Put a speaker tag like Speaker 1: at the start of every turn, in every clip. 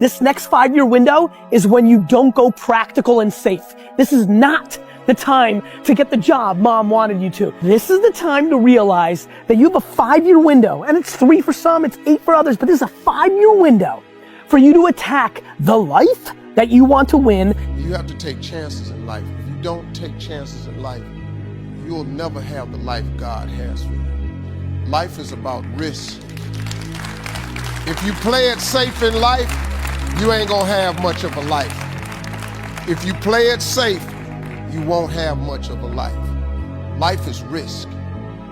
Speaker 1: This next 5-year window is when you don't go practical and safe. This is not the time to get the job mom wanted you to. This is the time to realize that you have a 5-year window, and it's 3 for some, it's 8 for others, but this is a 5-year window for you to attack the life that you want to win.
Speaker 2: You have to take chances in life. If you don't take chances in life, you'll never have the life God has for you. Life is about risk. If you play it safe in life, you ain't gonna have much of a life. If you play it safe, you won't have much of a life. Life is risk.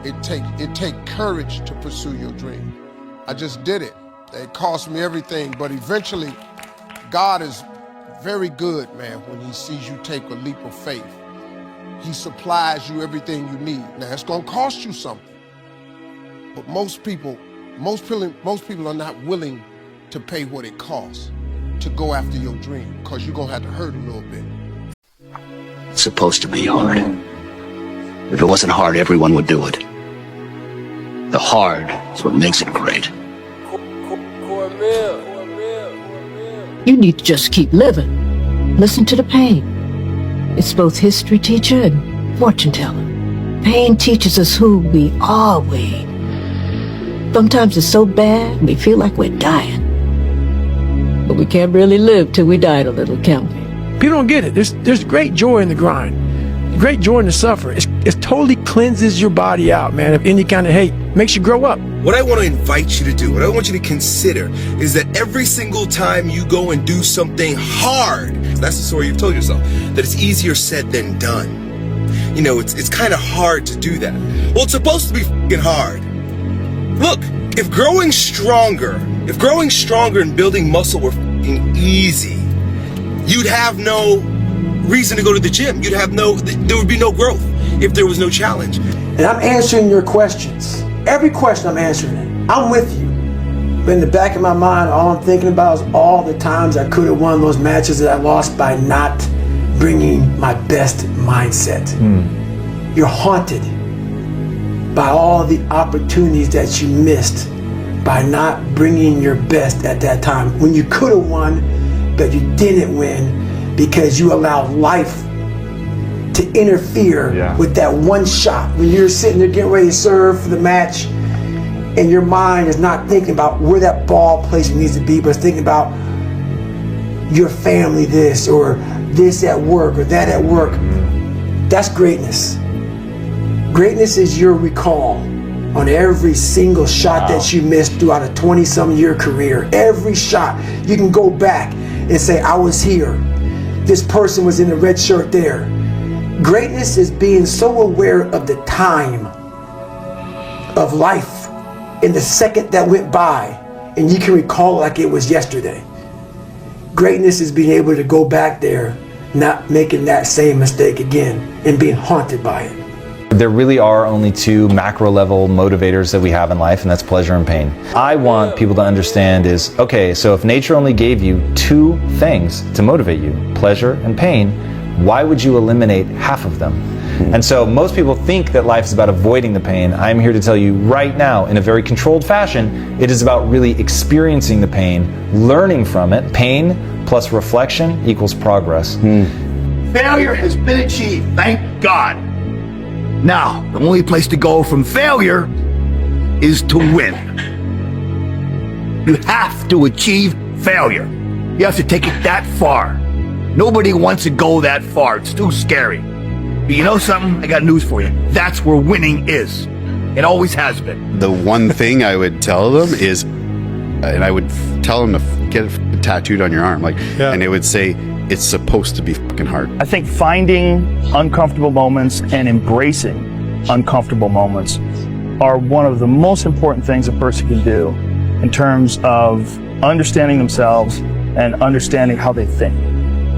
Speaker 2: It take courage to pursue your dream. I just did it. It cost me everything, but eventually, God is very good, man, when he sees you take a leap of faith. He supplies you everything you need. Now, it's gonna cost you something, but most people are not willing to pay what it costs to go after your dream, because you're gonna have to hurt a little bit.
Speaker 3: It's supposed to be hard. If it wasn't hard, everyone would do it. The hard is what makes it great.
Speaker 4: You need to just keep living. Listen to the pain. It's both history teacher and fortune teller. Pain teaches us who we are. Sometimes it's so bad we feel like we're dying. But we can't really live till we die a little, can we?
Speaker 5: People don't get it. There's great joy in the grind. Great joy in the suffer. It totally cleanses your body out, man, of any kind of hate. Makes you grow up.
Speaker 6: What I want to invite you to do, what I want you to consider, is that every single time you go and do something hard, that's the story you've told yourself, that it's easier said than done. You know, it's kind of hard to do that. Well, it's supposed to be f***ing hard. Look, if growing stronger and building muscle were f***ing easy, you'd have no reason to go to the gym. There would be no growth if there was no challenge.
Speaker 7: And I'm answering your questions. Every question I'm answering it. I'm with you. But in the back of my mind, all I'm thinking about is all the times I could have won those matches that I lost by not bringing my best mindset. You're haunted by all the opportunities that you missed by not bringing your best at that time. When you could have won, but you didn't win because you allowed life to interfere with that one shot. When you're sitting there getting ready to serve for the match and your mind is not thinking about where that ball placement needs to be, but it's thinking about your family this, or this at work, or that at work. That's greatness. Greatness is your recall on every single shot that you missed throughout a 20-some year career. Every shot, you can go back and say, I was here. This person was in the red shirt there. Greatness is being so aware of the time of life in the second that went by, and you can recall it like it was yesterday. Greatness is being able to go back there, not making that same mistake again, and being haunted by it.
Speaker 8: There really are only 2 macro level motivators that we have in life, and that's pleasure and pain. I want people to understand is, okay, so if nature only gave you 2 things to motivate you, pleasure and pain, why would you eliminate half of them? And so most people think that life is about avoiding the pain. I'm here to tell you right now, in a very controlled fashion, it is about really experiencing the pain, learning from it. Pain plus reflection equals progress.
Speaker 9: Failure has been achieved, thank God. Now, the only place to go from failure is to win. You have to achieve failure. You have to take it that far. Nobody wants to go that far. It's too scary. But you know something? I got news for you. That's where winning is. It always has been.
Speaker 10: The one thing I would tell them is, and I would tell them to get it tattooed on your arm, and it would say, it's supposed to be fucking hard.
Speaker 11: I think finding uncomfortable moments and embracing uncomfortable moments are one of the most important things a person can do in terms of understanding themselves and understanding how they think.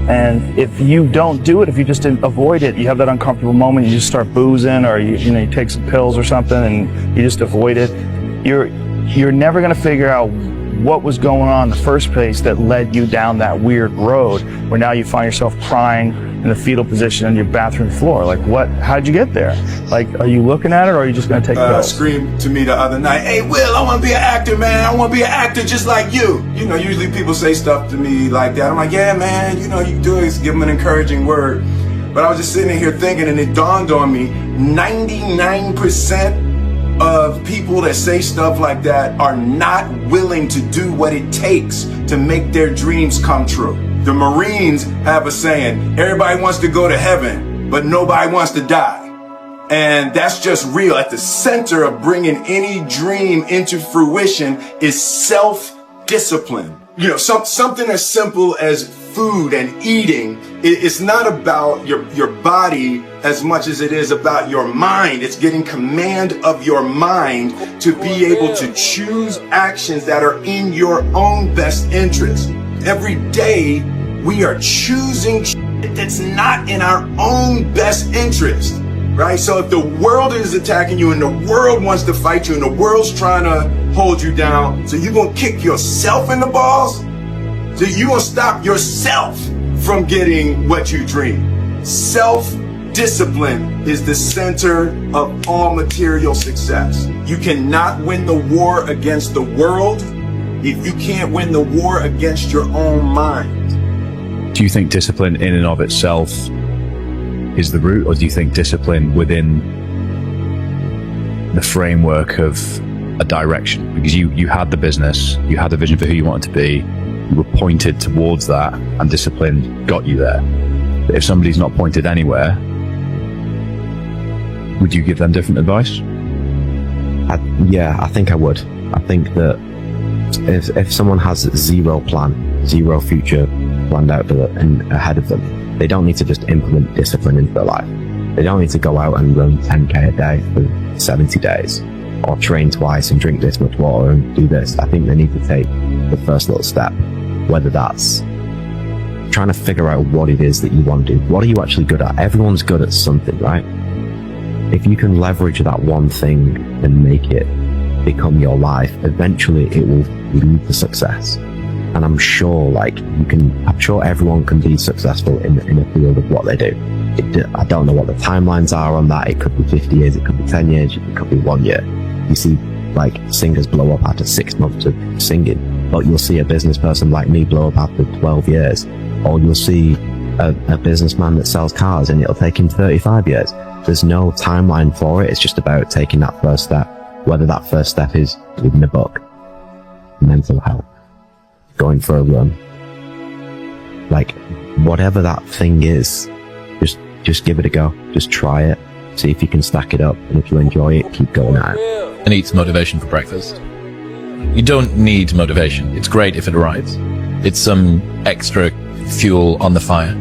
Speaker 11: And if you don't do it, if you just avoid it, you have that uncomfortable moment, you just start boozing, or you take some pills or something and you just avoid it, you're never going to figure out what was going on in the first place that led you down that weird road where now you find yourself crying in the fetal position on your bathroom floor. Like, how'd you get there? Like, are you looking at it, or are you just gonna take pills?
Speaker 6: Screamed to me the other night, "Hey Will, I wanna be an actor, man. I wanna be an actor just like you." You know, usually people say stuff to me like that. I'm like, yeah, man, you know, you do is give them an encouraging word. But I was just sitting here thinking, and it dawned on me, 99% of people that say stuff like that are not willing to do what it takes to make their dreams come true. The Marines have a saying, everybody wants to go to heaven, but nobody wants to die. And that's just real. At the center of bringing any dream into fruition is self-discipline. You know, something as simple as food and eating. It's not about your body as much as it is about your mind. It's getting command of your mind to be able to choose actions that are in your own best interest. Every day we are choosing shit that's not in our own best interest, right? So if the world is attacking you and the world wants to fight you and the world's trying to hold you down, so you're gonna kick yourself in the balls? So you're gonna stop yourself from getting what you dream. Self-discipline is the center of all material success. You cannot win the war against the world if you can't win the war against your own mind.
Speaker 12: Do you think discipline in and of itself is the root, or do you think discipline within the framework of a direction? Because you had the business, you had the vision for who you wanted to be, you were pointed towards that, and discipline got you there. But if somebody's not pointed anywhere, would you give them different advice?
Speaker 13: Yeah, I think I would. I think that if someone has zero plan, zero future planned out and ahead of them, they don't need to just implement discipline into their life. They don't need to go out and run 10K a day for 70 days, or train twice and drink this much water and do this. I think they need to take the first little step, whether that's trying to figure out what it is that you want to do. What are you actually good at? Everyone's good at something, right? If you can leverage that one thing and make it become your life, eventually it will lead to success. And I'm sure I'm sure everyone can be successful in a field of what they do. I don't know what the timelines are on that. It could be 50 years, it could be 10 years, it could be 1 year. You see singers blow up after 6 months of singing, but you'll see a business person like me blow up after 12 years. Or you'll see a businessman that sells cars and it'll take him 35 years. There's no timeline for it. It's just about taking that first step, whether that first step is reading a book, mental health, going for a run, whatever that thing is, just give it a go. Just try it, see if you can stack it up, and if you enjoy it, keep going at it.
Speaker 14: And eats motivation for breakfast. You don't need motivation. It's great if it arrives. It's some extra fuel on the fire,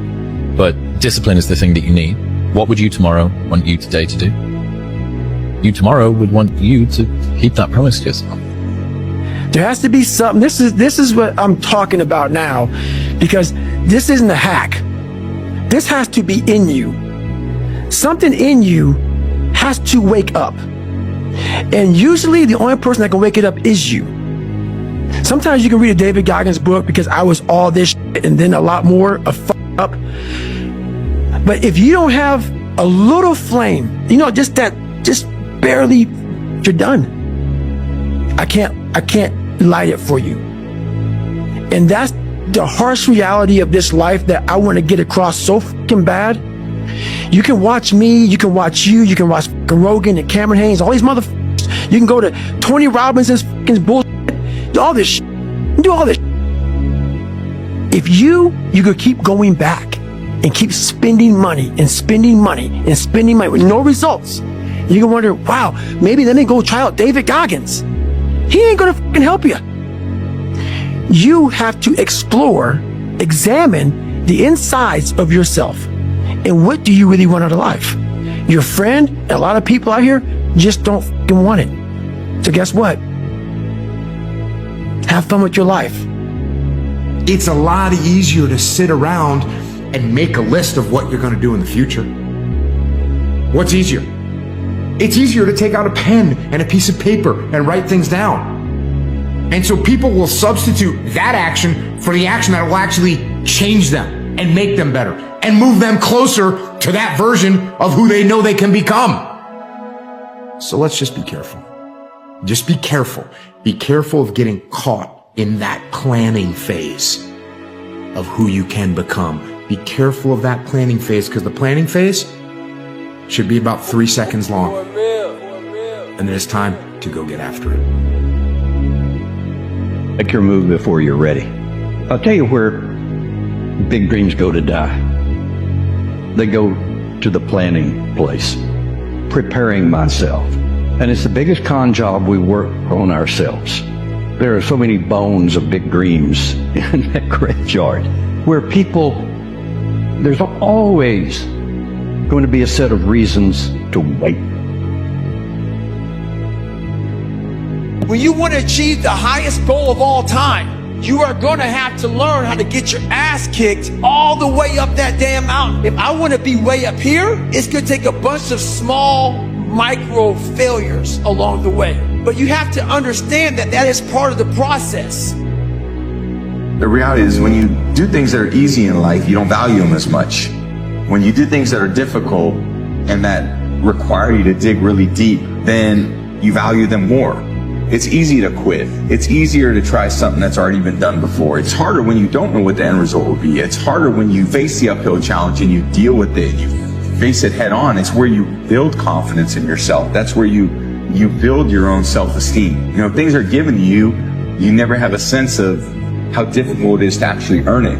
Speaker 14: but discipline is the thing that you need. What would you tomorrow want you today to do? You tomorrow would want you to keep that promise to yourself.
Speaker 5: There has to be something. This is what I'm talking about now, because this isn't a hack. This has to be in you. Something in you has to wake up. And usually the only person that can wake it up is you. Sometimes you can read a David Goggins book, because I was all this shit and then a lot more of up. But if you don't have a little flame, just barely, you're done. I can't light it for you. And that's the harsh reality of this life that I want to get across so fucking bad. You can watch me, you can watch you, you can watch Rogan and Cameron Haynes, all these motherfuckers. You can go to Tony Robbins's fucking bullshit, do all this shit, do all this shit. If you could keep going back and keep spending money and spending money and spending money with no results, you can wonder, wow, maybe then they go try out David Goggins. He ain't gonna fucking help you. You have to explore, examine the insides of yourself. And what do you really want out of life? Your friend and a lot of people out here just don't fucking want it. So guess what? Have fun with your life.
Speaker 15: It's a lot easier to sit around and make a list of what you're going to do in the future. What's easier? It's easier to take out a pen and a piece of paper and write things down. And so people will substitute that action for the action that will actually change them and make them better and move them closer to that version of who they know they can become. So let's just be careful. Just be careful. Be careful of getting caught in that planning phase of who you can become. Be careful of that planning phase, because the planning phase should be about 3 seconds long. And then it's time to go get after it.
Speaker 16: Make your move before you're ready. I'll tell you where big dreams go to die. They go to the planning place, preparing myself. And it's the biggest con job we work on ourselves. There are so many bones of big dreams in that graveyard where people, there's always going to be a set of reasons to wait.
Speaker 17: When you want to achieve the highest goal of all time, you are going to have to learn how to get your ass kicked all the way up that damn mountain. If I want to be way up here, it's going to take a bunch of small micro failures along the way. But you have to understand that that is part of the process.
Speaker 18: The reality is, when you do things that are easy in life, you don't value them as much. When you do things that are difficult and that require you to dig really deep, then you value them more. It's easy to quit. It's easier to try something that's already been done before. It's harder when you don't know what the end result will be. It's harder when you face the uphill challenge and you deal with it, you face it head on. It's where you build confidence in yourself. That's where you build your own self-esteem. You know, if things are given to you, you never have a sense of how difficult it is to actually earn it.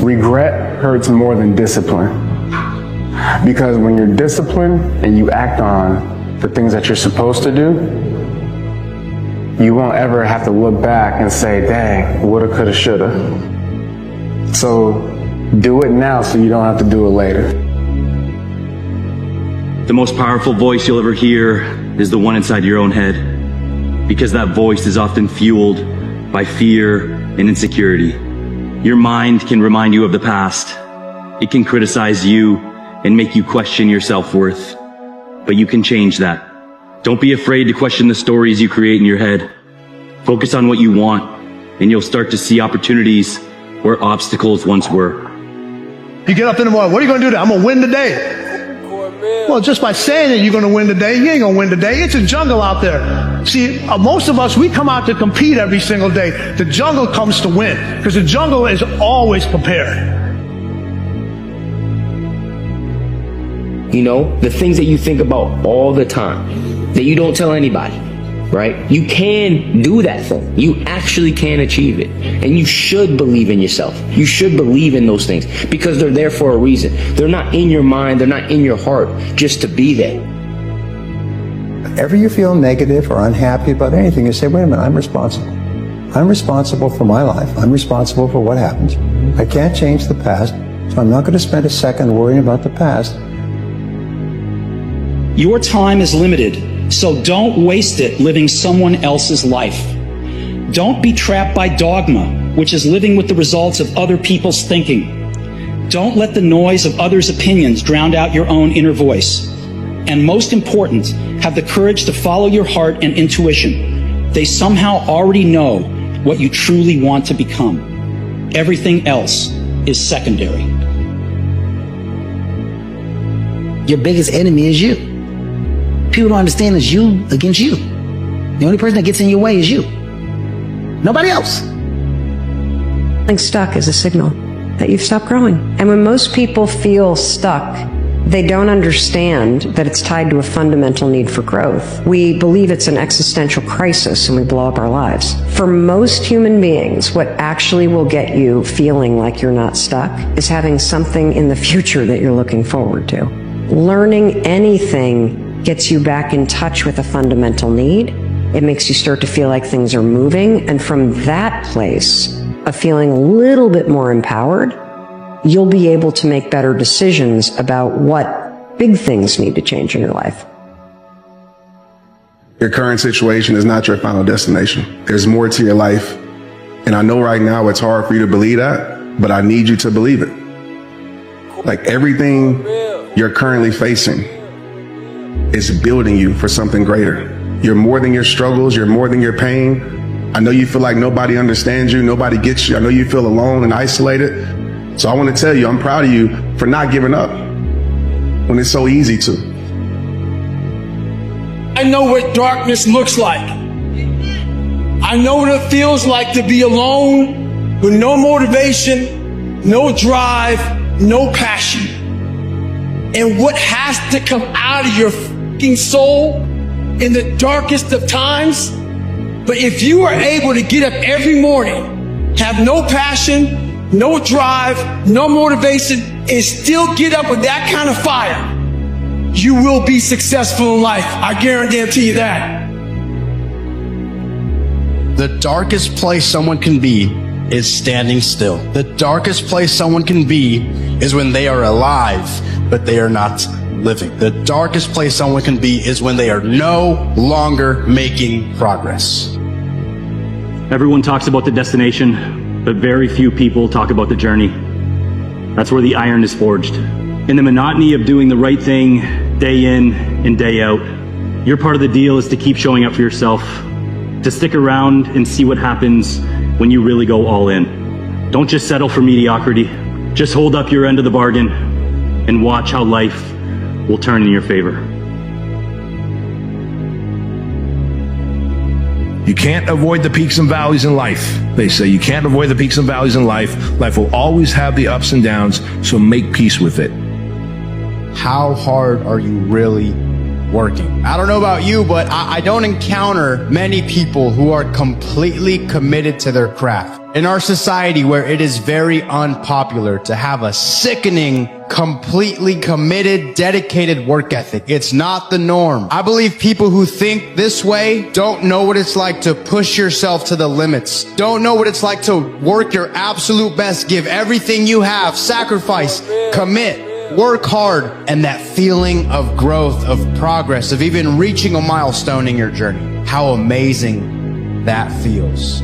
Speaker 19: Regret hurts more than discipline. Because when you're disciplined and you act on the things that you're supposed to do, you won't ever have to look back and say, dang, woulda, coulda, shoulda. So do it now so you don't have to do it later.
Speaker 20: The most powerful voice you'll ever hear is the one inside your own head, because that voice is often fueled by fear and insecurity. Your mind can remind you of the past. It can criticize you and make you question your self-worth, but you can change that. Don't be afraid to question the stories you create in your head. Focus on what you want, and you'll start to see opportunities where obstacles once were.
Speaker 21: You get up in the morning, what are you going to do today? I'm going to win today. Well, just by saying that you're going to win today, you ain't going to win today. It's a jungle out there. See, most of us, we come out to compete every single day. The jungle comes to win, because the jungle is always prepared.
Speaker 22: You know, the things that you think about all the time, that you don't tell anybody, right? You can do that thing. You actually can achieve it. And you should believe in yourself. You should believe in those things, because they're there for a reason. They're not in your mind. They're not in your heart just to be there.
Speaker 23: Whenever you feel negative or unhappy about anything, you say, wait a minute, I'm responsible. I'm responsible for my life. I'm responsible for what happens. I can't change the past, so I'm not going to spend a second worrying about the past.
Speaker 24: Your time is limited, so don't waste it living someone else's life. Don't be trapped by dogma, which is living with the results of other people's thinking. Don't let the noise of others' opinions drown out your own inner voice. And most important, have the courage to follow your heart and intuition. They somehow already know what you truly want to become. Everything else is secondary.
Speaker 25: Your biggest enemy is you. People don't understand it's you against you. The only person that gets in your way is you. Nobody else.
Speaker 26: Feeling stuck is a signal that you've stopped growing. And when most people feel stuck, they don't understand that it's tied to a fundamental need for growth. We believe it's an existential crisis and we blow up our lives. For most human beings, what actually will get you feeling like you're not stuck is having something in the future that you're looking forward to. Learning anything gets you back in touch with a fundamental need. It makes you start to feel like things are moving. And from that place of feeling a little bit more empowered, you'll be able to make better decisions about what big things need to change in your life.
Speaker 27: Your current situation is not your final destination. There's more to your life. And I know right now it's hard for you to believe that, but I need you to believe it. Like, everything you're currently facing is building you for something greater. You're more than your struggles. You're more than your pain. I know you feel like nobody understands you, nobody gets you. I know you feel alone and isolated. So I want to tell you, I'm proud of you for not giving up when it's so easy to.
Speaker 17: I know what darkness looks like. I know what it feels like to be alone with no motivation, no drive, no passion. And what has to come out of your fucking soul in the darkest of times. But if you are able to get up every morning, have no passion, no drive, no motivation, and still get up with that kind of fire, you will be successful in life. I guarantee you that.
Speaker 1: The darkest place someone can be is standing still. The darkest place someone can be is when they are alive, but they are not living. The darkest place someone can be is when they are no longer making progress.
Speaker 20: Everyone talks about the destination, but very few people talk about the journey. That's where the iron is forged. In the monotony of doing the right thing day in and day out, your part of the deal is to keep showing up for yourself, to stick around and see what happens when you really go all in. Don't just settle for mediocrity. Just hold up your end of the bargain and watch how life will turn in your favor.
Speaker 2: You can't avoid the peaks and valleys in life. They say you can't avoid the peaks and valleys in life. Life will always have the ups and downs, so make peace with it.
Speaker 1: How hard are you really working? I don't know about you, but I don't encounter many people who are completely committed to their craft. In our society where it is very unpopular to have a sickening, completely committed, dedicated work ethic, it's not the norm. I believe people who think this way don't know what it's like to push yourself to the limits, don't know what it's like to work your absolute best, give everything you have, sacrifice, commit, work hard, and that feeling of growth, of progress, of even reaching a milestone in your journey. How amazing that feels.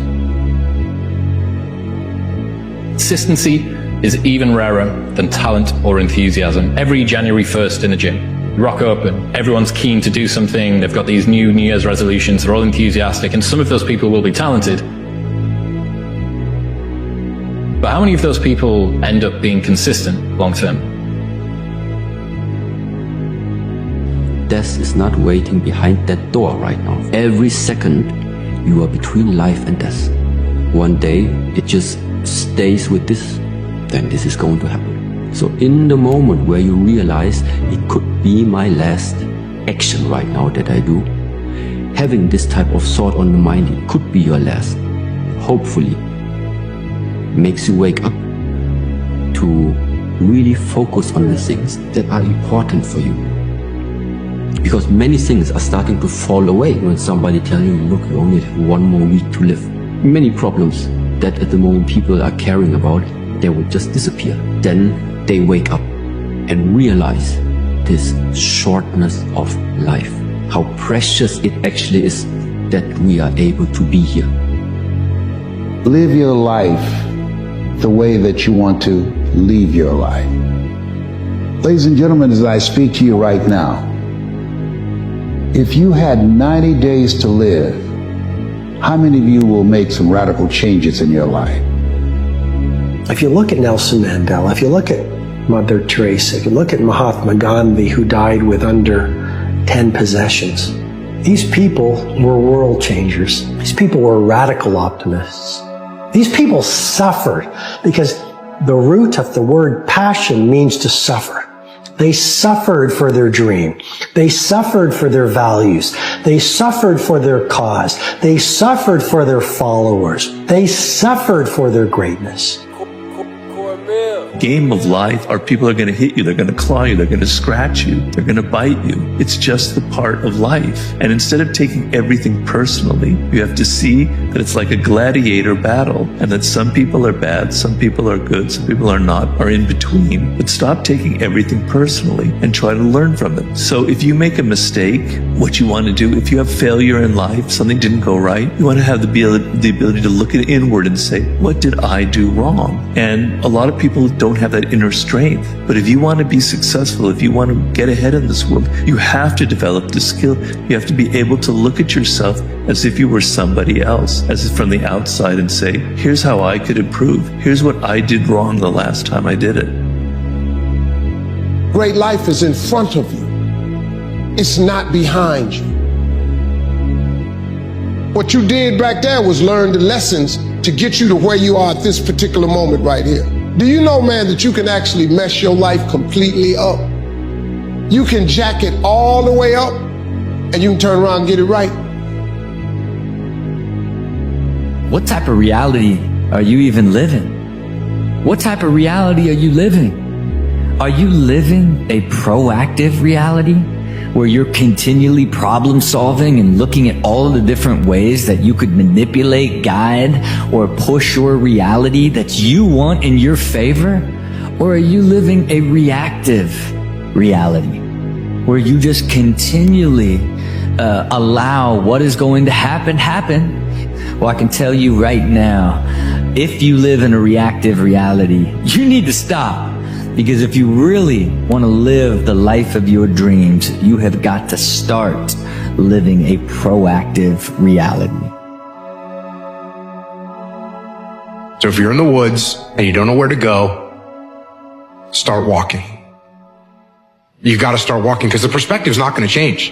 Speaker 14: Consistency is even rarer than talent or enthusiasm. Every January 1st in the gym, you rock up and everyone's keen to do something. They've got these New Year's resolutions. They're all enthusiastic, and some of those people will be talented. But how many of those people end up being consistent long term?
Speaker 3: Death is not waiting behind that door right now. Every second, you are between life and death. One day, it just stays with this, then this is going to happen. So in the moment where you realize it could be my last action right now that I do, having this type of thought on the mind, it could be your last, hopefully makes you wake up to really focus on the things that are important for you. Because many things are starting to fall away when somebody tells you, look, you only have 1 more week to live. Many problems that at the moment people are caring about, they will just disappear. Then they wake up and realize this shortness of life, how precious it actually is that we are able to be here.
Speaker 4: Live your life the way that you want to leave your life. Ladies and gentlemen, as I speak to you right now, if you had 90 days to live, how many of you will make some radical changes in your life?
Speaker 7: If you look at Nelson Mandela, if you look at Mother Teresa, if you look at Mahatma Gandhi, who died with under 10 possessions, these people were world changers. These people were radical optimists. These people suffered because the root of the word passion means to suffer. They suffered for their dream. They suffered for their values. They suffered for their cause. They suffered for their followers. They suffered for their greatness.
Speaker 8: Game of life are people are going to hit you, they're going to claw you, they're going to scratch you, they're going to bite you. It's just the part of life. And instead of taking everything personally, you have to see that it's like a gladiator battle, and that some people are bad, some people are good, some people are not, are in between. But stop taking everything personally and try to learn from it. So if you make a mistake, what you want to do, if you have failure in life, something didn't go right, you want to have the ability to look inward and say, what did I do wrong? And a lot of people don't don't have that inner strength. But if you want to be successful, if you want to get ahead in this world, you have to develop the skill. You have to be able to look at yourself as if you were somebody else, as if from the outside, and say, here's how I could improve. Here's what I did wrong the last time I did it.
Speaker 5: Great life is in front of you. It's not behind you. What you did back there was learn the lessons to get you to where you are at this particular moment right here. Do you know, man, that you can actually mess your life completely up? You can jack it all the way up and you can turn around and get it right.
Speaker 6: What type of reality are you even living? What type of reality are you living? Are you living a proactive reality where you're continually problem solving and looking at all the different ways that you could manipulate, guide, or push your reality that you want in your favor? Or are you living a reactive reality where you just continually allow what is going to happen? Well, I can tell you right now, if you live in a reactive reality, you need to stop. Because if you really want to live the life of your dreams, you have got to start living a proactive reality.
Speaker 9: So if you're in the woods and you don't know where to go, start walking. You've got to start walking because the perspective is not going to change.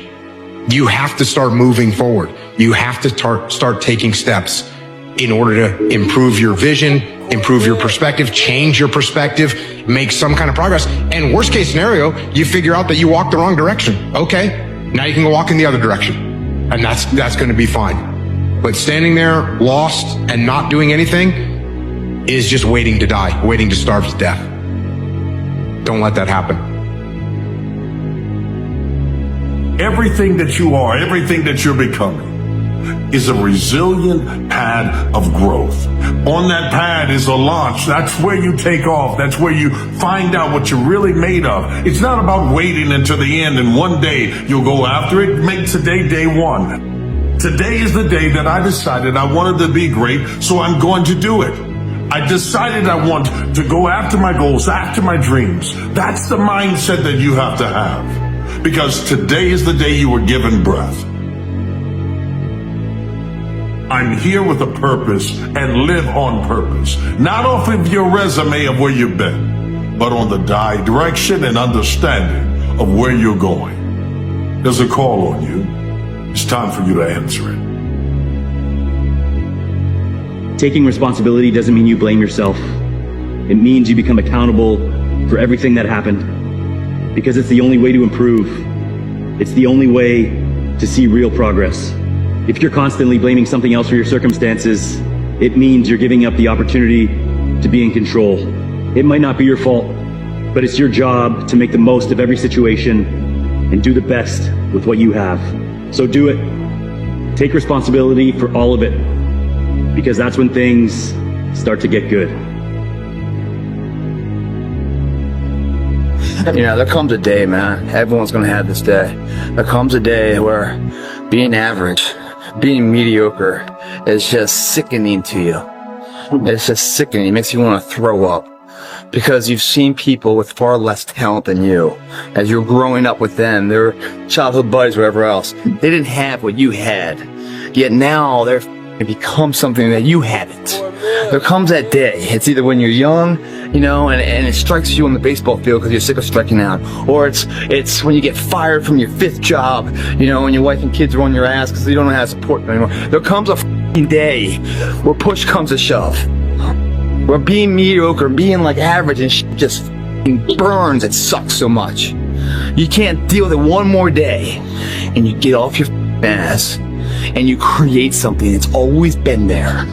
Speaker 9: You have to start moving forward. You have to start taking steps in order to improve your vision, improve your perspective, change your perspective, make some kind of progress. And worst case scenario, you figure out that you walked the wrong direction. Okay, now you can go walk in the other direction. And that's going to be fine. But standing there lost and not doing anything is just waiting to die, waiting to starve to death. Don't let that happen.
Speaker 10: Everything that you are, everything that you're becoming is a resilient pad of growth. On that pad is a launch. That's where you take off. That's where you find out what you're really made of. It's not about waiting until the end and one day you'll go after it. Make today day one. Today is the day that I decided I wanted to be great, so I'm going to do it. I decided I want to go after my goals, after my dreams. That's the mindset that you have to have. Because today is the day you were given breath. I'm here with a purpose and live on purpose. Not off of your resume of where you've been, but on the direction and understanding of where you're going. There's a call on you. It's time for you to answer it.
Speaker 20: Taking responsibility doesn't mean you blame yourself. It means you become accountable for everything that happened. Because it's the only way to improve. It's the only way to see real progress. If you're constantly blaming something else for your circumstances, it means you're giving up the opportunity to be in control. It might not be your fault, but it's your job to make the most of every situation and do the best with what you have. So do it. Take responsibility for all of it, because that's when things start to get good.
Speaker 11: You know, there comes a day, man. Everyone's gonna have this day. There comes a day where being average, being mediocre is just sickening to you. It's just sickening. It makes you want to throw up. Because you've seen people with far less talent than you. As you're growing up with them, their childhood buddies, whatever else, they didn't have what you had. Yet now they're become something that you haven't. There comes that day. It's either when you're young, you know, and it strikes you on the baseball field because you're sick of striking out, or it's when you get fired from your 5th job, you know, and your wife and kids are on your ass because you don't know how to support them anymore. There comes a day where push comes to shove, where being mediocre, being like average and just burns. It sucks so much. You can't deal with it one more day, and you get off your ass and you create something that's always been there.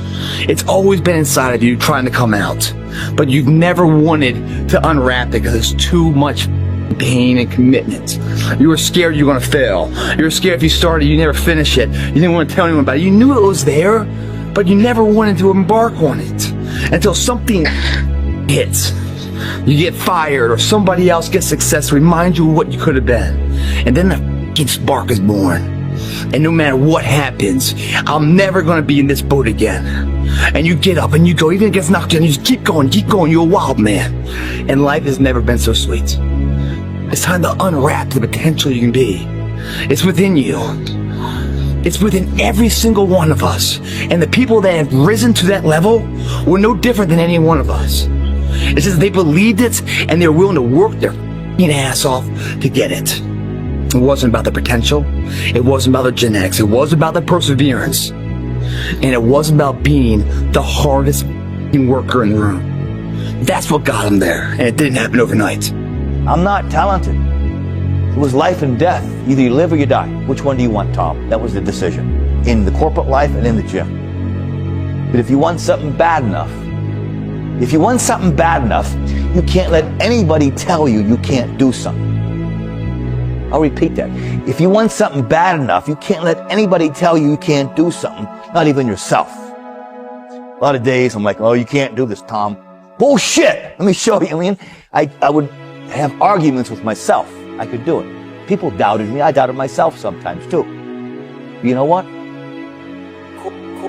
Speaker 11: It's always been inside of you trying to come out, but you've never wanted to unwrap it because it's too much pain and commitment. You were scared you were going to fail. You were scared if you started, you never finish it. You didn't want to tell anyone about it. You knew it was there, but you never wanted to embark on it until something hits. You get fired or somebody else gets success, remind you of what you could have been. And then the spark is born. And no matter what happens, I'm never going to be in this boat again. And you get up and you go, even if it gets knocked down, you just keep going, you're a wild man. And life has never been so sweet. It's time to unwrap the potential you can be. It's within you. It's within every single one of us. And the people that have risen to that level were no different than any one of us. It's just they believed it and they're willing to work their ass off to get it. It wasn't about the potential. It wasn't about the genetics. It wasn't about the perseverance. And it wasn't about being the hardest worker in the room. That's what got them there. And it didn't happen overnight.
Speaker 12: I'm not talented. It was life and death. Either you live or you die. Which one do you want, Tom? That was the decision. In the corporate life and in the gym. But if you want something bad enough, you can't let anybody tell you you can't do something. I'll repeat that. If you want something bad enough, you can't let anybody tell you you can't do something, not even yourself. A lot of days I'm like, oh, you can't do this, Tom. Bullshit! Let me show you. I mean, I would have arguments with myself. I could do it. People doubted me. I doubted myself sometimes too. But you know what?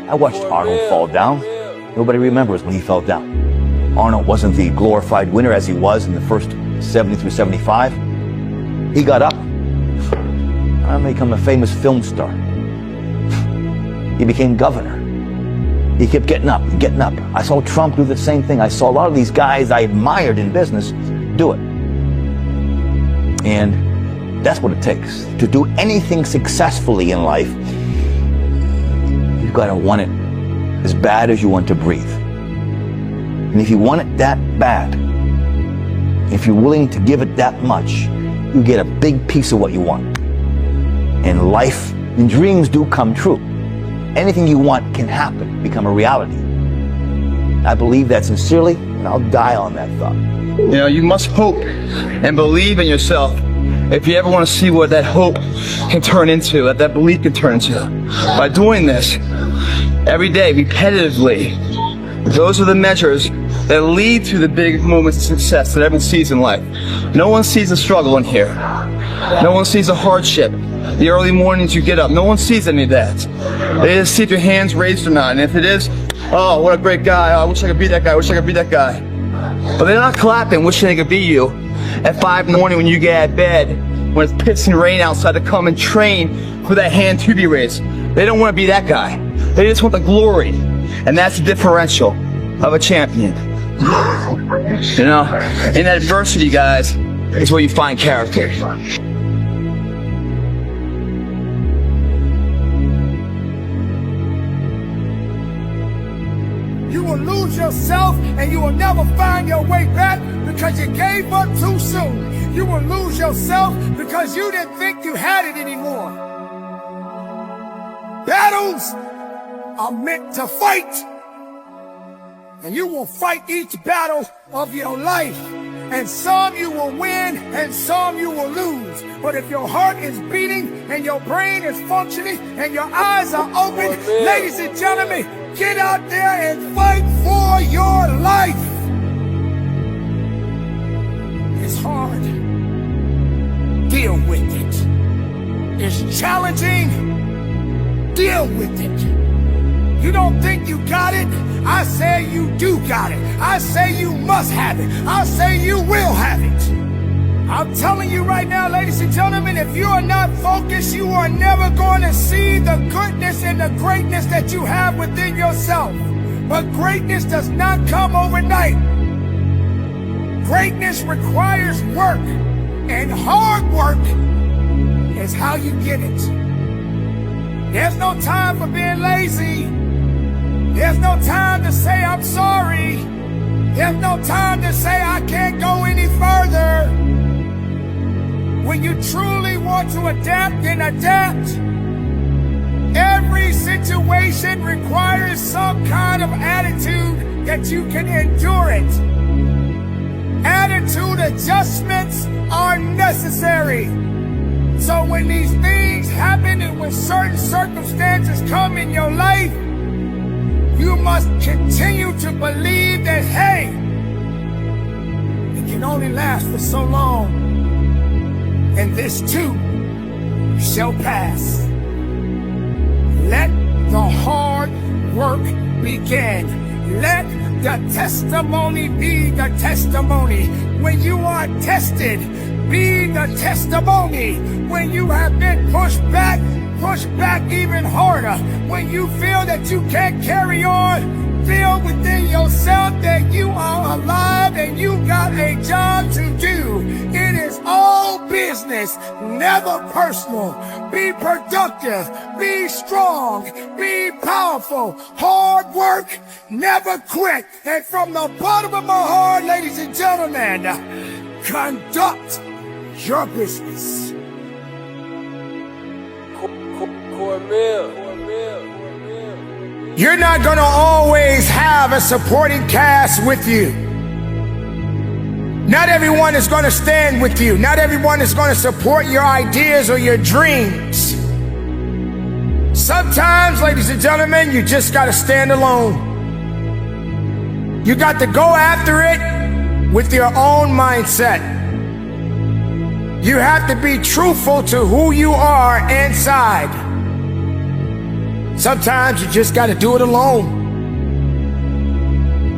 Speaker 12: I watched Arnold fall down. Nobody remembers when he fell down. Arnold wasn't the glorified winner as he was in the first 70 through 75. He got up. I became a famous film star. He became governor. He kept getting up and getting up. I saw Trump do the same thing. I saw a lot of these guys I admired in business do it. And that's what it takes. To do anything successfully in life, you've got to want it as bad as you want to breathe. And if you want it that bad, if you're willing to give it that much, you get a big piece of what you want. And life and dreams do come true. Anything you want can happen, become a reality. I believe that sincerely, and I'll die on that thought.
Speaker 11: You know, you must hope and believe in yourself if you ever want to see what that hope can turn into, what that belief can turn into. By doing this every day, repetitively, those are the measures that lead to the big moments of success that everyone sees in life. No one sees the struggle in here. No one sees the hardship, the early mornings you get up. No one sees any of that. They just see if your hand's raised or not. And if it is, oh, what a great guy. Oh, I wish I could be that guy. I wish I could be that guy. But they're not clapping, wishing they could be you at 5 in the morning when you get out of bed, when it's pissing rain outside, to come and train for that hand to be raised. They don't want to be that guy. They just want the glory. And that's the differential of a champion. You know, in adversity, guys, is where you find character.
Speaker 13: You will lose yourself and you will never find your way back because you gave up too soon. You will lose yourself because you didn't think you had it anymore. Battles are meant to fight. And you will fight each battle of your life. And some you will win and some you will lose. But if your heart is beating and your brain is functioning and your eyes are open, ladies and gentlemen, get out there and fight for your life. It's hard. Deal with it. It's challenging. Deal with it. You don't think you got it? I say you do got it. I say you must have it. I say you will have it. I'm telling you right now, ladies and gentlemen, if you are not focused, you are never going to see the goodness and the greatness that you have within yourself. But greatness does not come overnight. Greatness requires work, and hard work is how you get it. There's no time for being lazy. There's no time to say I'm sorry. There's no time to say I can't go any further. When you truly want to adapt, then adapt. Every situation requires some kind of attitude that you can endure it. Attitude adjustments are necessary. So when these things happen and when certain circumstances come in your life, you must continue to believe that, hey, it can only last for so long. And this too shall pass. Let the hard work began. Let the testimony be the testimony. When you are tested, be the testimony. When you have been pushed back even harder. When you feel that you can't carry on, feel within yourself that you are alive and you got a job to do. It is all business, never personal. Be productive, be strong, be powerful, hard work, never quit. And from the bottom of my heart, ladies and gentlemen, conduct your business. You're not gonna always have a supporting cast with you. Not everyone is gonna stand with you. Not everyone is gonna support your ideas or your dreams. Sometimes, ladies and gentlemen, you just gotta stand alone. You got to go after it with your own mindset. You have to be truthful to who you are inside. Sometimes you just got to do it alone.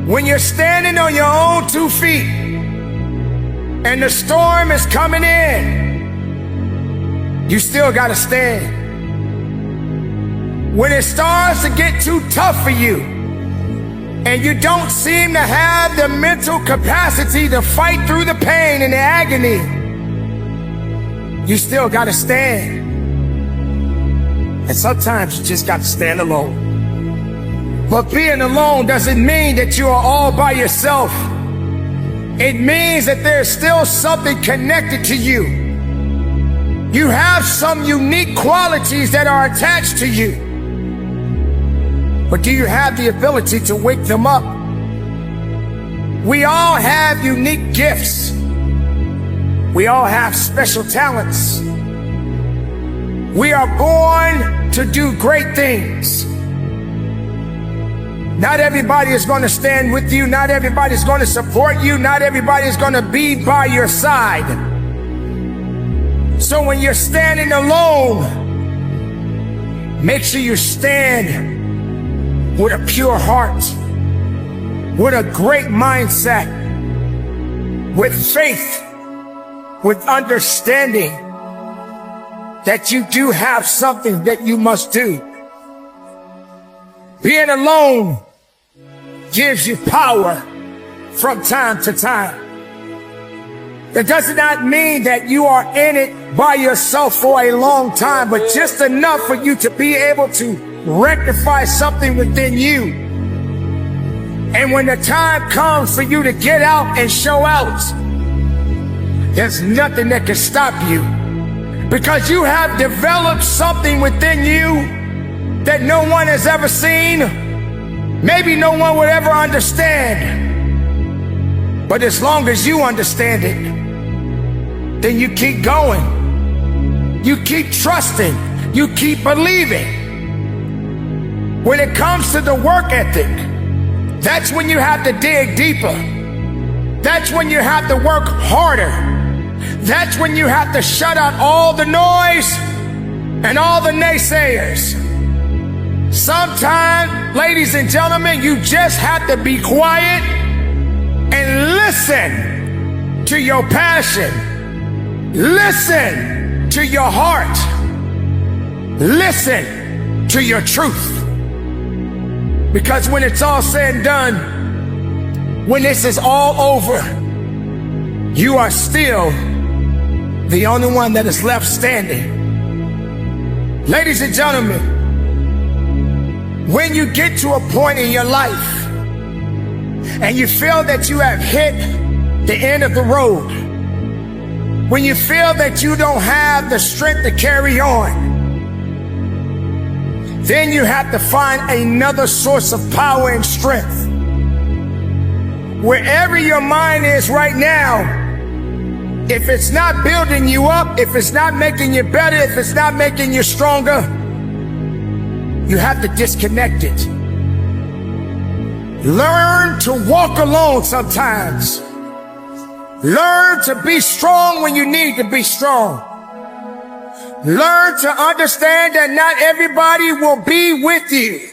Speaker 13: When you're standing on your own 2 feet and the storm is coming in, you still got to stand. When it starts to get too tough for you and you don't seem to have the mental capacity to fight through the pain and the agony, you still got to stand. And sometimes you just got to stand alone. But being alone doesn't mean that you are all by yourself. It means that there's still something connected to you. You have some unique qualities that are attached to you. But do you have the ability to wake them up? We all have unique gifts. We all have special talents. We are born to do great things. Not everybody is going to stand with you. Not everybody is going to support you. Not everybody is going to be by your side. So when you're standing alone, make sure you stand with a pure heart, with a great mindset, with faith, with understanding that you do have something that you must do. Being alone gives you power from time to time. That does not mean that you are in it by yourself for a long time, but just enough for you to be able to rectify something within you. And when the time comes for you to get out and show out, there's nothing that can stop you. Because you have developed something within you that no one has ever seen. Maybe no one would ever understand. But as long as you understand it, then you keep going. You keep trusting. You keep believing. When it comes to the work ethic, that's when you have to dig deeper. That's when you have to work harder. That's when you have to shut out all the noise and all the naysayers. Sometimes, ladies and gentlemen, you just have to be quiet and listen to your passion. Listen to your heart. Listen to your truth. Because when it's all said and done, when this is all over, you are still the only one that is left standing. Ladies and gentlemen, when you get to a point in your life and you feel that you have hit the end of the road, when you feel that you don't have the strength to carry on, then you have to find another source of power and strength. Wherever your mind is right now, if it's not building you up, if it's not making you better, if it's not making you stronger, you have to disconnect it. Learn to walk alone sometimes. Learn to be strong when you need to be strong. Learn to understand that not everybody will be with you.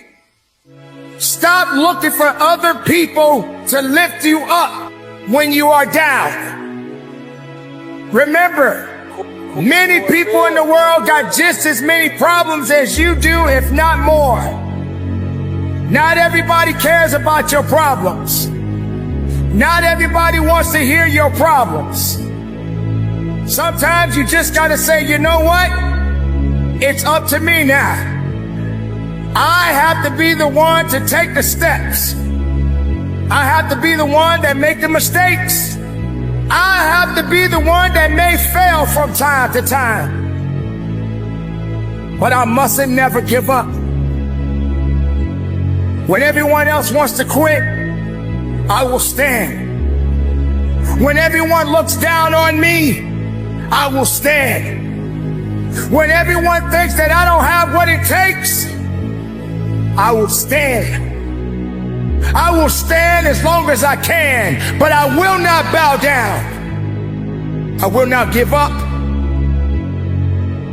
Speaker 13: Stop looking for other people to lift you up when you are down. Remember, many people in the world got just as many problems as you do, if not more. Not everybody cares about your problems. Not everybody wants to hear your problems. Sometimes you just gotta say, you know what? It's up to me now. I have to be the one to take the steps. I have to be the one that make the mistakes. I have to be the one that may fail from time to time. But I mustn't never give up. When everyone else wants to quit, I will stand. When everyone looks down on me, I will stand. When everyone thinks that I don't have what it takes, I will stand. I will stand as long as I can, but I will not bow down. I will not give up.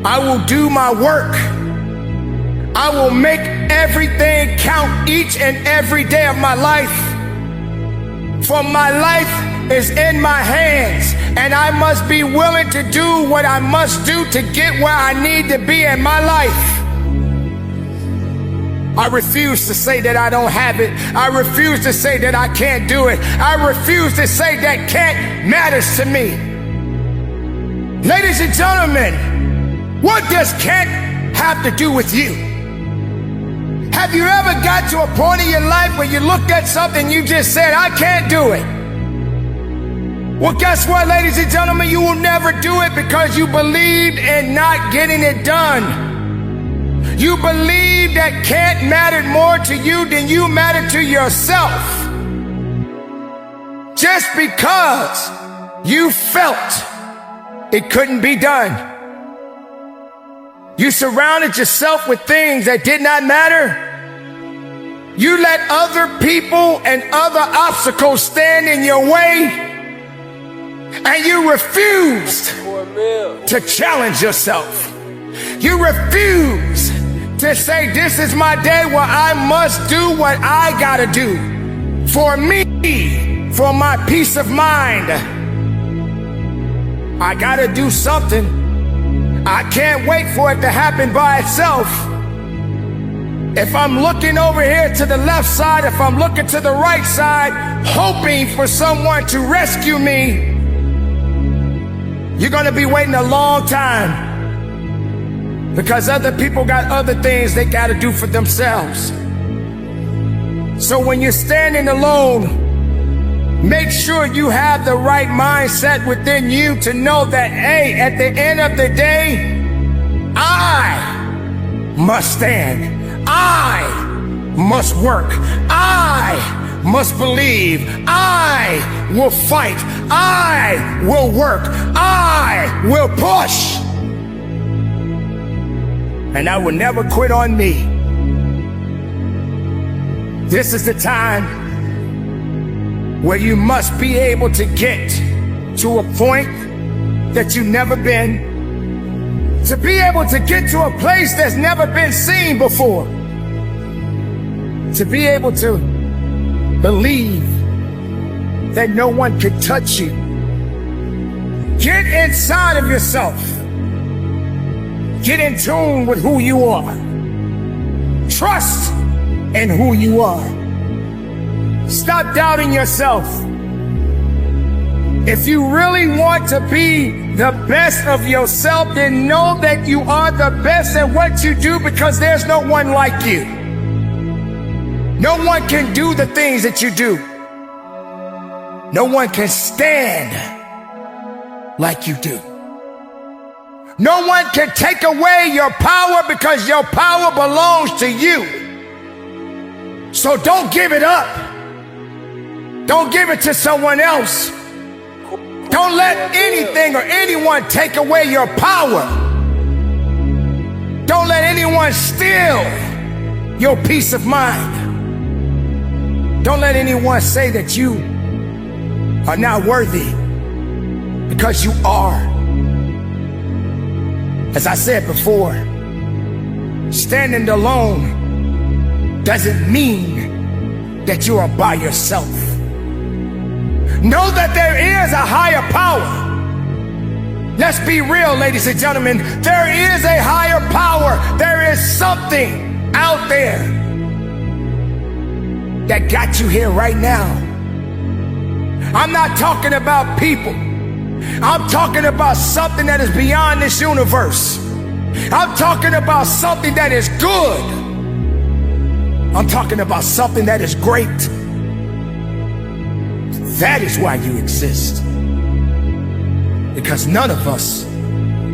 Speaker 13: I will do my work. I will make everything count each and every day of my life. For my life is in my hands, and I must be willing to do what I must do to get where I need to be in my life. I refuse to say that I don't have it. I refuse to say that I can't do it. I refuse to say that can't matters to me. Ladies and gentlemen, what does can't have to do with you? Have you ever got to a point in your life where you looked at something and you just said, I can't do it? Well, guess what, ladies and gentlemen? You will never do it because you believed in not getting it done. You believe that can't matter more to you than you matter to yourself. Just because you felt it couldn't be done. You surrounded yourself with things that did not matter. You let other people and other obstacles stand in your way, and you refused to challenge yourself. You refused to say, this is my day where I must do what I gotta do for me, for my peace of mind. I gotta do something. I can't wait for it to happen by itself. If I'm looking over here to the left side, if I'm looking to the right side, hoping for someone to rescue me, you're gonna be waiting a long time. Because other people got other things they gotta do for themselves. So when you're standing alone, make sure you have the right mindset within you to know that, hey, at the end of the day, I must stand. I must work. I must believe. I will fight. I will work. I will push. And I will never quit on me. This is the time where you must be able to get to a point that you've never been, to be able to get to a place that's never been seen before, to be able to believe that no one can touch you. Get inside of yourself. Get in tune with who you are. Trust in who you are. Stop doubting yourself. If you really want to be the best of yourself, then know that you are the best at what you do, because there's no one like you. No one can do the things that you do. No one can stand like you do. No one can take away your power, because your power belongs to you. So don't give it up. Don't give it to someone else. Don't let anything or anyone take away your power. Don't let anyone steal your peace of mind. Don't let anyone say that you are not worthy, because you are. As I said before, standing alone doesn't mean that you are by yourself. Know that there is a higher power. Let's be real, ladies and gentlemen. There is a higher power. There is something out there that got you here right now. I'm not talking about people. I'm talking about something that is beyond this universe. I'm talking about something that is good. I'm talking about something that is great. That is why you exist. Because none of us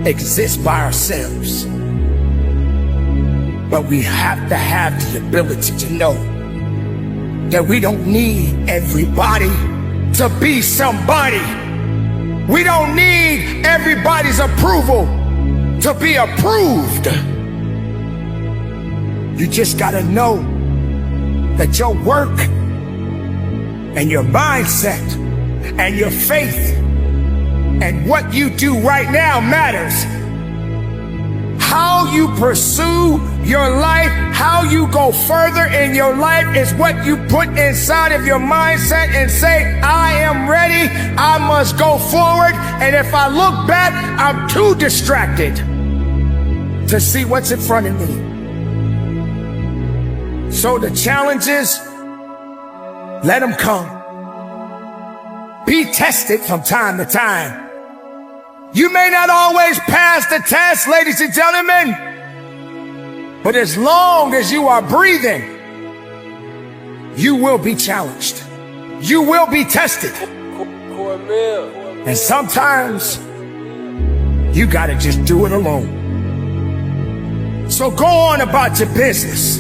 Speaker 13: exist by ourselves. But we have to have the ability to know that we don't need everybody to be somebody. We don't need everybody's approval to be approved. You just gotta know that your work and your mindset and your faith and what you do right now matters. How you pursue your life, how you go further in your life is what you put inside of your mindset and say, I am ready, I must go forward, and if I look back, I'm too distracted to see what's in front of me. So the challenges, let them come. Be tested from time to time. You may not always pass the test, ladies and gentlemen, but as long as you are breathing, you will be challenged. You will be tested. And sometimes you gotta just do it alone. So go on about your business.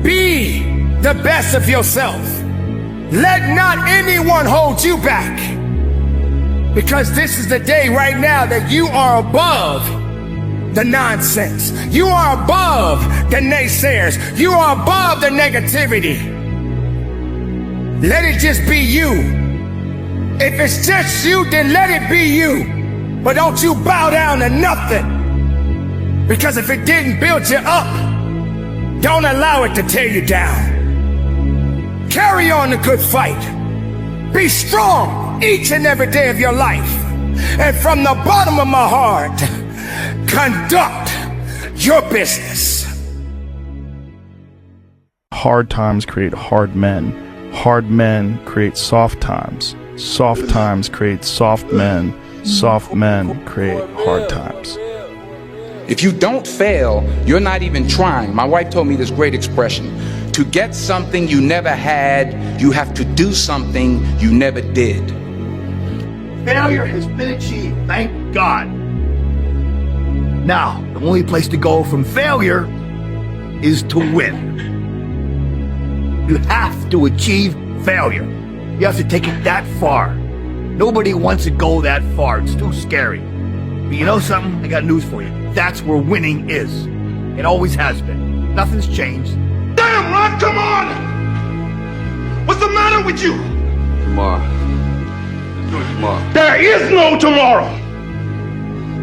Speaker 13: Be the best of yourself. Let not anyone hold you back. Because this is the day right now that you are above the nonsense. You are above the naysayers. You are above the negativity. Let it just be you. If it's just you, then let it be you. But don't you bow down to nothing. Because if it didn't build you up, don't allow it to tear you down. Carry on the good fight. Be strong each and every day of your life. And from the bottom of my heart, conduct your business.
Speaker 15: Hard times create hard men. Hard men create soft times. Soft times create soft men. Soft men create hard times.
Speaker 16: If you don't fail, you're not even trying. My wife told me this great expression. To get something you never had, you have to do something you never did.
Speaker 18: Failure has been achieved, thank God. Now, the only place to go from failure is to win. You have to achieve failure. You have to take it that far. Nobody wants to go that far. It's too scary. But you know something? I got news for you. That's where winning is. It always has been. Nothing's changed.
Speaker 10: Damn, Ron, come on! What's the matter with you?
Speaker 16: Tomorrow.
Speaker 10: There is no tomorrow.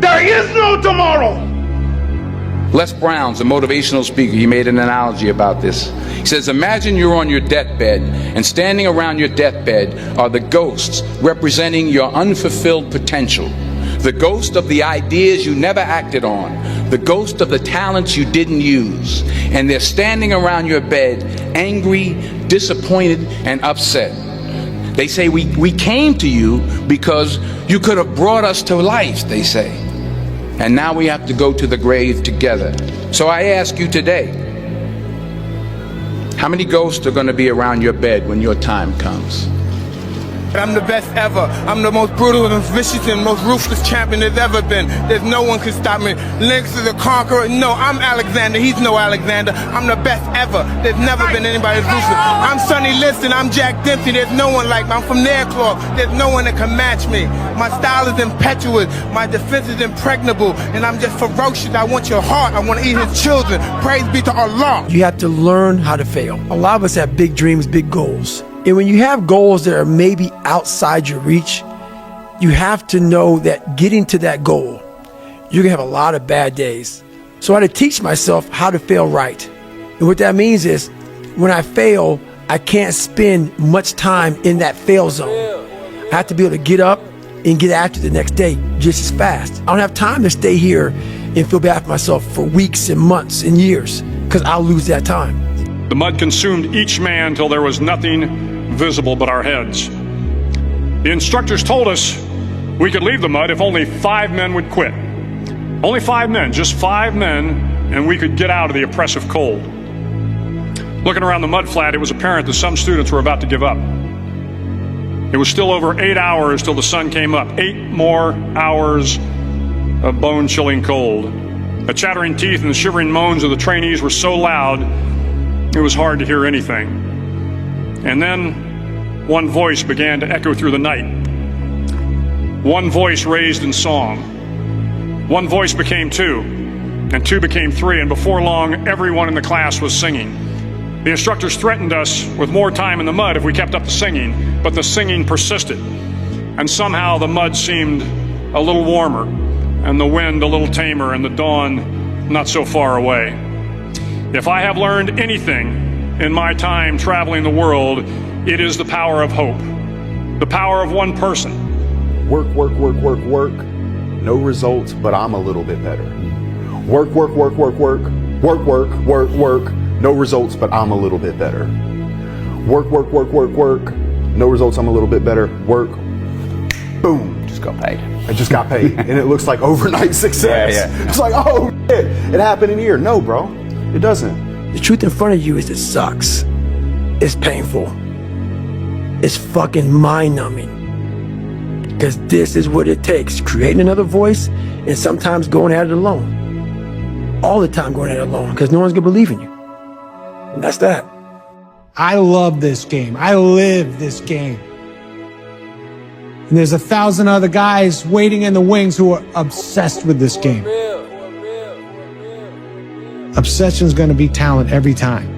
Speaker 10: There is no tomorrow.
Speaker 16: Les Brown's a motivational speaker. He made an analogy about this. He says, imagine you're on your deathbed, and standing around your deathbed are the ghosts representing your unfulfilled potential. The ghost of the ideas you never acted on. The ghost of the talents you didn't use. And they're standing around your bed, angry, disappointed, and upset. They say, we came to you because you could have brought us to life, they say. And now we have to go to the grave together. So I ask you today, how many ghosts are going to be around your bed when your time comes?
Speaker 19: I'm the best ever. I'm the most brutal and vicious and most ruthless champion there's ever been. There's no one can stop me. Lynx is a conqueror. No, I'm Alexander. He's no Alexander. I'm the best ever. There's never been anybody as ruthless. I'm Sonny Liston. I'm Jack Dempsey. There's no one like me. I'm from Nairclaw. There's no one that can match me. My style is impetuous. My defense is impregnable. And I'm just ferocious. I want your heart. I want to eat his children. Praise be to Allah.
Speaker 7: You have to learn how to fail. A lot of us have big dreams, big goals. And when you have goals that are maybe outside your reach, you have to know that getting to that goal, you're gonna have a lot of bad days. So I had to teach myself how to fail right. And what that means is when I fail,
Speaker 17: I can't spend much time in that fail zone. I have to be able to get up and get after the next day just as fast. I don't have time to stay here and feel bad for myself for weeks and months and years, because I'll lose that time.
Speaker 21: The mud consumed each man till there was nothing visible but our heads. The instructors told us we could leave the mud if only 5 men would quit. Only 5 men, just 5 men, and we could get out of the oppressive cold. Looking around the mud flat, it was apparent that some students were about to give up. It was still over 8 hours till the sun came up. 8 more hours of bone-chilling cold. The chattering teeth and the shivering moans of the trainees were so loud, it was hard to hear anything. And then one voice began to echo through the night. One voice raised in song. One voice became 2, and 2 became 3, and before long, everyone in the class was singing. The instructors threatened us with more time in the mud if we kept up the singing, but the singing persisted. And somehow the mud seemed a little warmer, and the wind a little tamer, and the dawn not so far away. If I have learned anything in my time traveling the world, it is the power of hope, the power of one person.
Speaker 22: Work, work, work, work, work. No results, but I'm a little bit better. Work, work, work, work, work. Work, work, work, work. No results, but I'm a little bit better. Work, work, work, work, work. No results, I'm a little bit better. Work. Boom. Just got paid. I just got paid. And it looks like overnight success. Yeah. It's like, oh, shit. It happened in a year. No, bro. It doesn't.
Speaker 17: The truth in front of you is it sucks. It's painful. It's fucking mind-numbing. Because this is what it takes. Creating another voice and sometimes going at it alone. All the time going at it alone because no one's going to believe in you. And that's that.
Speaker 23: I love this game. I live this game. And there's 1,000 other guys waiting in the wings who are obsessed with this game. Obsession's gonna be talent every time.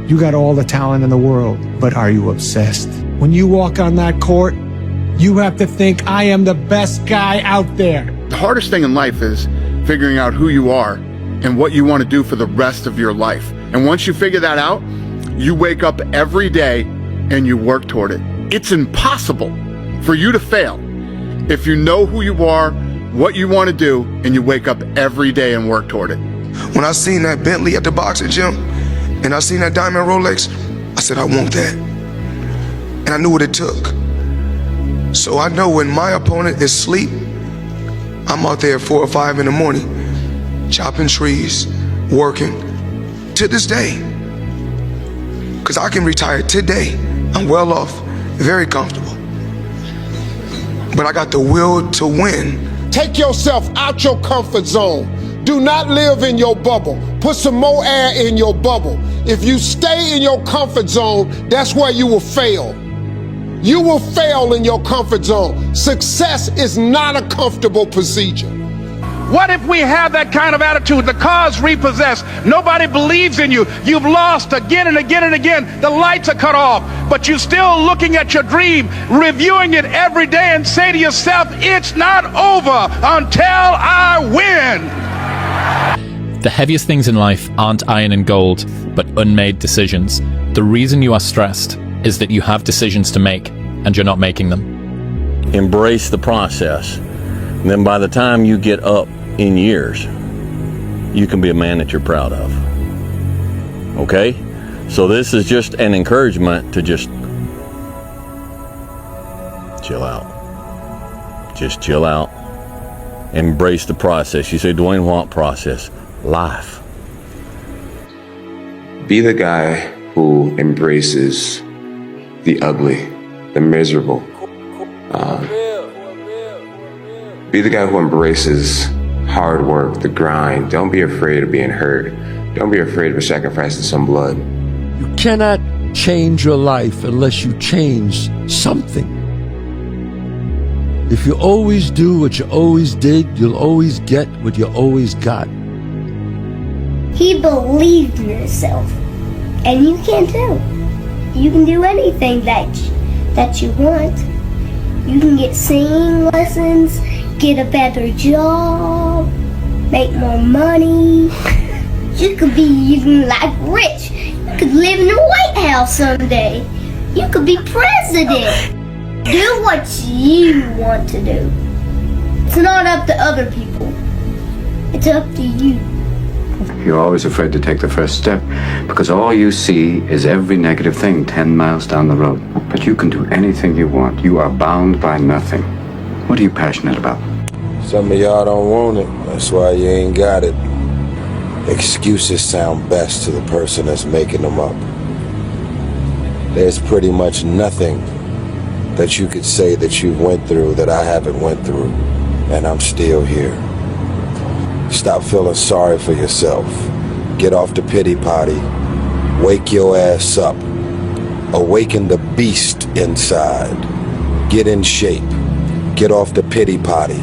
Speaker 23: You got all the talent in the world, but are you obsessed? When you walk on that court, you have to think, I am the best guy out there.
Speaker 24: The hardest thing in life is figuring out who you are and what you want to do for the rest of your life. And once you figure that out, you wake up every day and you work toward it. It's impossible for you to fail if you know who you are, what you want to do, and you wake up every day and work toward it.
Speaker 25: When I seen that Bentley at the boxing gym and I seen that diamond Rolex, I said, I want that. And I knew what it took. So I know when my opponent is asleep, I'm out there at 4 or 5 in the morning, chopping trees, working, to this day. Because I can retire today. I'm well off, very comfortable. But I got the will to win.
Speaker 5: Take yourself out your comfort zone. Do not live in your bubble. Put some more air in your bubble. If you stay in your comfort zone, that's where you will fail. You will fail in your comfort zone. Success is not a comfortable procedure.
Speaker 26: What if we have that kind of attitude? The car's repossessed. Nobody believes in you. You've lost again and again and again. The lights are cut off, but you're still looking at your dream, reviewing it every day and say to yourself, it's not over until I win.
Speaker 14: The heaviest things in life aren't iron and gold, but unmade decisions. The reason you are stressed is that you have decisions to make and you're not making them.
Speaker 27: Embrace the process. And then by the time you get up in years, you can be a man that you're proud of. Okay? So this is just an encouragement to just chill out. Just chill out. Embrace the process. You say, Dwayne, what process? Life.
Speaker 28: Be the guy who embraces the ugly, the miserable. Be the guy who embraces hard work, the grind. Don't be afraid of being hurt. Don't be afraid of sacrificing some blood.
Speaker 29: You cannot change your life unless you change something. If you always do what you always did, you'll always get what you always got.
Speaker 30: He believed in himself, and you can too. You can do anything that you want. You can get singing lessons, get a better job, make more money. You could be even like rich. You could live in the White House someday. You could be president. Do what you want to do. It's not up to other people. It's up to you.
Speaker 1: You're always afraid to take the first step because all you see is every negative thing 10 miles down the road. But you can do anything you want. You are bound by nothing. What are you passionate about?
Speaker 2: Some of y'all don't want it. That's why you ain't got it. Excuses sound best to the person that's making them up. There's pretty much nothing that you could say that you went through that I haven't went through, and I'm still here. Stop feeling sorry for yourself. Get off the pity potty. Wake your ass up. Awaken the beast inside. Get in shape. Get off the pity potty.